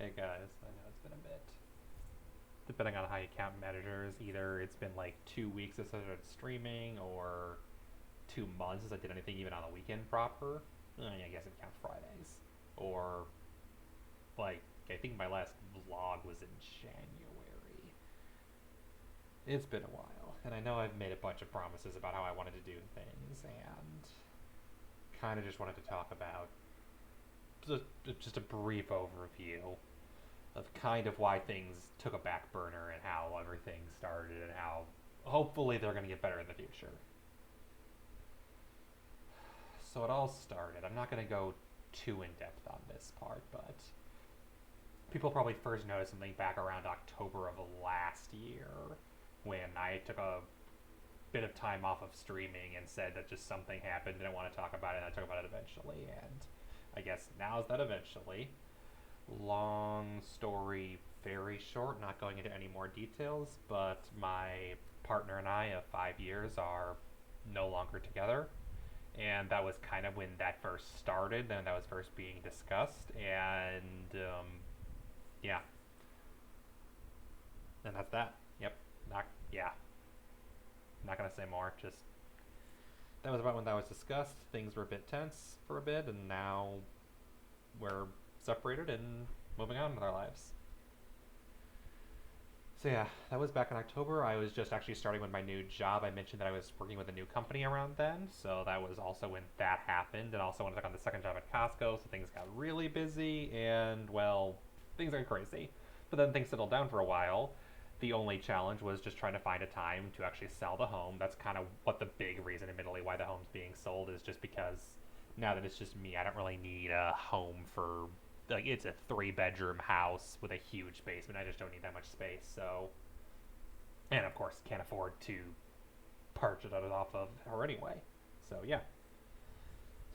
Hey guys, I know it's been a bit. Depending on how you count measures, either it's been like 2 weeks since I started streaming, or 2 months since I did anything even on the weekend proper. I guess it count Fridays. Or, like, I think my last vlog was in January. It's been a while, and I know I've made a bunch of promises about how I wanted to do things, and kind of just wanted to talk about just a brief overview of kind of why things took a back burner and how everything started and how hopefully they're going to get better in the future. So it all started. I'm not going to go too in depth on this part, but people probably first noticed something back around October of last year when I took a bit of time off of streaming and said that just something happened, didn't want to talk about it, and I talked about it eventually. And I guess now's that eventually. Long story, very short, not going into any more details, but my partner and I of 5 years are no longer together. And that was kind of when that first started, and that was first being discussed. And yeah, and that's that. Yep. Not, yeah. Not gonna say more. Just that was about when that was discussed. Things were a bit tense for a bit, and now we're separated and moving on with our lives. So yeah, that was back in October. I was just actually starting with my new job. I mentioned that I was working with a new company around then, so that was also when that happened, and also when I took on the second job at Costco, so things got really busy, and well, things got crazy. But then things settled down for a while. The only challenge was just trying to find a time to actually sell the home. That's kind of what the big reason, admittedly, why the home's being sold is just because now that it's just me, I don't really need a home for like it's a 3 bedroom house with a huge basement. I just don't need that much space. So, and of course, can't afford to purchase it off of her anyway. So yeah.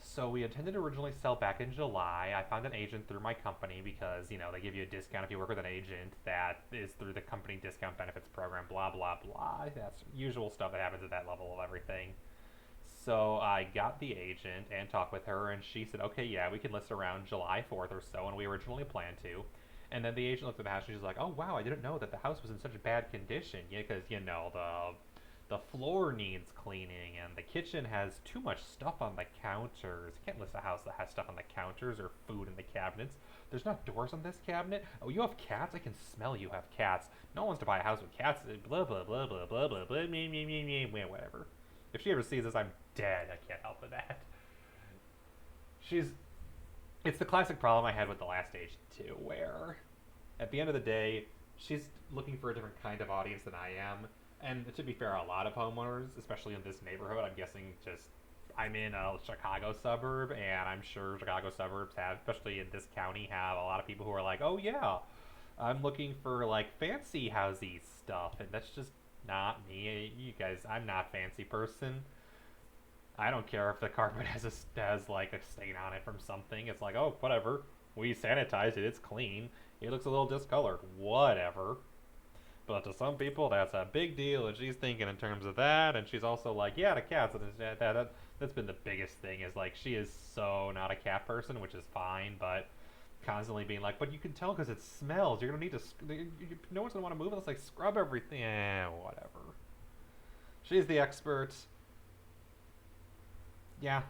So we intended to originally sell back in July. I found an agent through my company because they give you a discount if you work with an agent. That is through the company discount benefits program. Blah blah blah. That's usual stuff that happens at that level of everything. So I got the agent and talked with her, and she said, okay, yeah, we can list around July 4th or so, and we originally planned to. And then the agent looked at the house, and she's like, oh, wow, I didn't know that the house was in such bad condition. Yeah, because, the floor needs cleaning, and the kitchen has too much stuff on the counters. You can't list a house that has stuff on the counters or food in the cabinets. There's not doors on this cabinet. Oh, you have cats? I can smell you have cats. No one wants to buy a house with cats. Blah, blah, blah, blah, blah, blah, blah, me, me, me, me, whatever. If she ever sees this, I'm dead. I can't help with that. She's. It's the classic problem I had with the last agent, too, where at the end of the day, she's looking for a different kind of audience than I am. And to be fair, a lot of homeowners, especially in this neighborhood, I'm guessing just I'm in a Chicago suburb, and I'm sure Chicago suburbs have, especially in this county, have a lot of people who are like, oh yeah, I'm looking for like fancy housey stuff, and that's just not me. You guys, I'm not a fancy person. I don't care if the carpet has like a stain on it from something. It's like, oh, whatever. We sanitized it. It's clean. It looks a little discolored. Whatever. But to some people, that's a big deal, and she's thinking in terms of that. And she's also like, yeah, the cats. And that's been the biggest thing. Is like she is so not a cat person, which is fine, but constantly being like, but you can tell because it smells. You're gonna need to. No one's gonna want to move unless like scrub everything. Whatever. She's the expert. Yeah,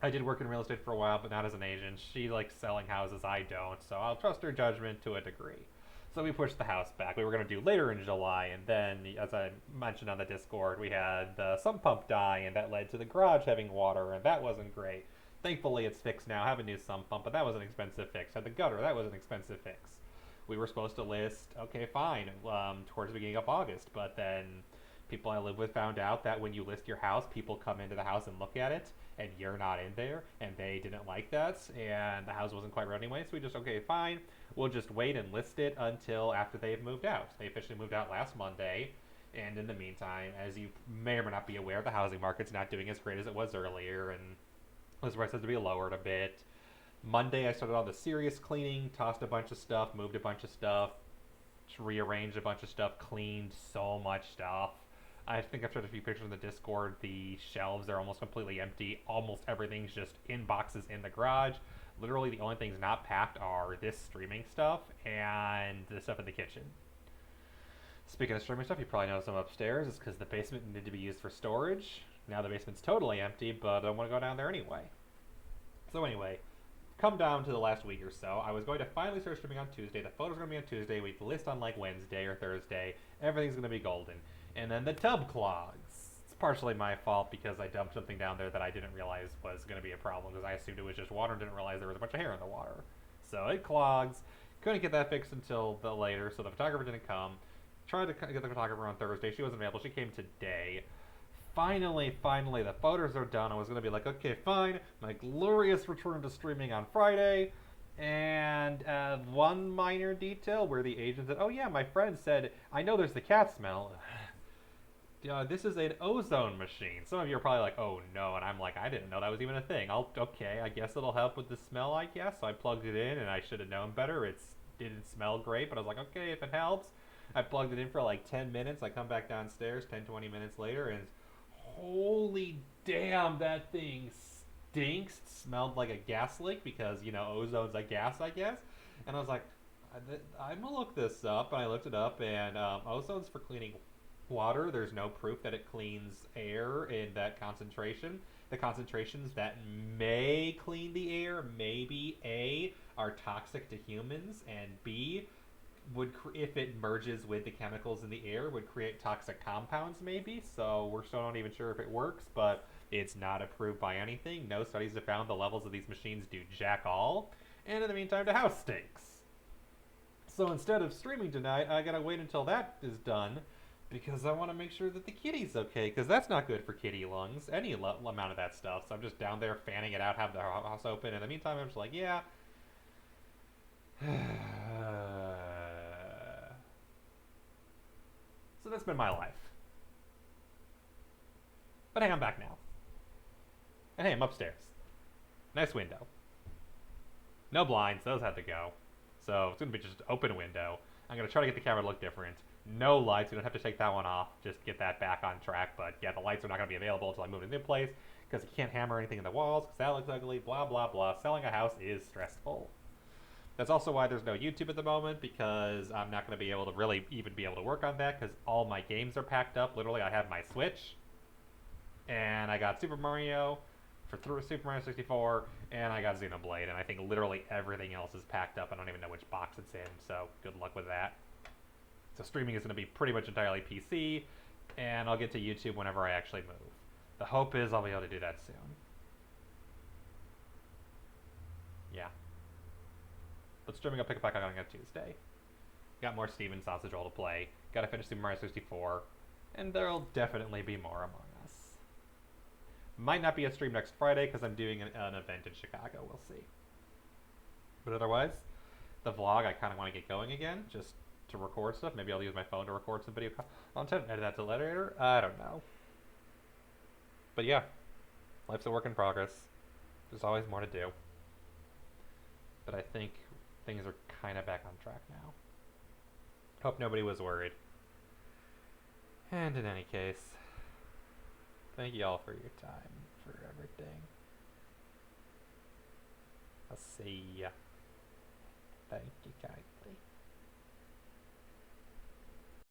I did work in real estate for a while, but not as an agent. She likes selling houses, I don't, so I'll trust her judgment to a degree. So we pushed the house back. We were going to do later in July, and then, as I mentioned on the Discord, we had the sump pump die, and that led to the garage having water, and that wasn't great. Thankfully, it's fixed now. I have a new sump pump, but that was an expensive fix. Had the gutter, that was an expensive fix. We were supposed to list, okay, fine, towards the beginning of August, but then people I live with found out that when you list your house, people come into the house and look at it, and you're not in there, and they didn't like that, and the house wasn't quite ready anyway, so we just, okay, fine, we'll just wait and list it until after they've moved out. They officially moved out last Monday, and in the meantime, as you may or may not be aware, the housing market's not doing as great as it was earlier, and those prices have to be lowered a bit. Monday, I started on the serious cleaning, tossed a bunch of stuff, moved a bunch of stuff, rearranged a bunch of stuff, cleaned so much stuff. I think I've showed a few pictures in the Discord. The shelves are almost completely empty. Almost everything's just in boxes in the garage. Literally, the only things not packed are this streaming stuff and the stuff in the kitchen. Speaking of streaming stuff, you probably noticed I'm upstairs. It's because the basement needed to be used for storage. Now the basement's totally empty, but I don't want to go down there anyway. So anyway, come down to the last week or so. I was going to finally start streaming on Tuesday. The photos are going to be on Tuesday. We list on like Wednesday or Thursday. Everything's going to be golden. And then the tub clogs. It's partially my fault because I dumped something down there that I didn't realize was going to be a problem because I assumed it was just water and didn't realize there was a bunch of hair in the water. So it clogs. Couldn't get that fixed until the later, so the photographer didn't come. Tried to get the photographer on Thursday. She wasn't available. She came today. Finally, the photos are done. I was going to be like, okay, fine. My glorious return to streaming on Friday. And one minor detail where the agent said, oh yeah, my friend said, I know there's the cat smell. This is an ozone machine. Some of you are probably like, oh no. And I'm like, I didn't know that was even a thing. Okay, I guess it'll help with the smell, I guess. So I plugged it in and I should have known better. It didn't smell great, but I was like, okay, if it helps. I plugged it in for like 10 minutes. I come back downstairs 10, 20 minutes later, and holy damn, that thing stinks. It smelled like a gas leak because, ozone's a gas, I guess. And I was like, I'm going to look this up. And I looked it up, and ozone's for cleaning water. There's no proof that it cleans air in that concentration. The concentrations that may clean the air, maybe A, are toxic to humans, and B, if it merges with the chemicals in the air, would create toxic compounds maybe. So we're still not even sure if it works, but it's not approved by anything. No studies have found the levels of these machines do jack all. And in the meantime, the house stinks. So instead of streaming tonight, I gotta wait until that is done because I want to make sure that the kitty's okay, because that's not good for kitty lungs, any amount of that stuff. So I'm just down there fanning it out, have the house open. In the meantime, I'm just like, yeah. So that's been my life. But hey, I'm back now. And hey, I'm upstairs. Nice window. No blinds, those had to go. So it's going to be just open window. I'm going to try to get the camera to look different. No lights, we don't have to take that one off. Just get that back on track. But yeah, the lights are not going to be available until I move it into place because you can't hammer anything in the walls because that looks ugly, blah, blah, blah. Selling a house is stressful. That's also why there's no YouTube at the moment, because I'm not going to be able to really even be able to work on that because all my games are packed up. Literally, I have my Switch, and I got Super Mario for Super Mario 64, and I got Xenoblade, and I think literally everything else is packed up. I don't even know which box it's in, so good luck with that. So streaming is going to be pretty much entirely PC, and I'll get to YouTube whenever I actually move. The hope is I'll be able to do that soon. Yeah. But streaming, I'll pick up back on Tuesday. Got more Steven Sausage Roll to play. Gotta finish Super Mario 64. And there'll definitely be more Among Us. Might not be a stream next Friday because I'm doing an event in Chicago. We'll see. But otherwise, the vlog I kind of want to get going again, just to record stuff. Maybe I'll use my phone to record some video content, edit that to later. I don't know. But yeah, life's a work in progress. There's always more to do. But I think things are kind of back on track now. Hope nobody was worried. And in any case, thank you all for your time, for everything. I'll see ya. Thank you, guys.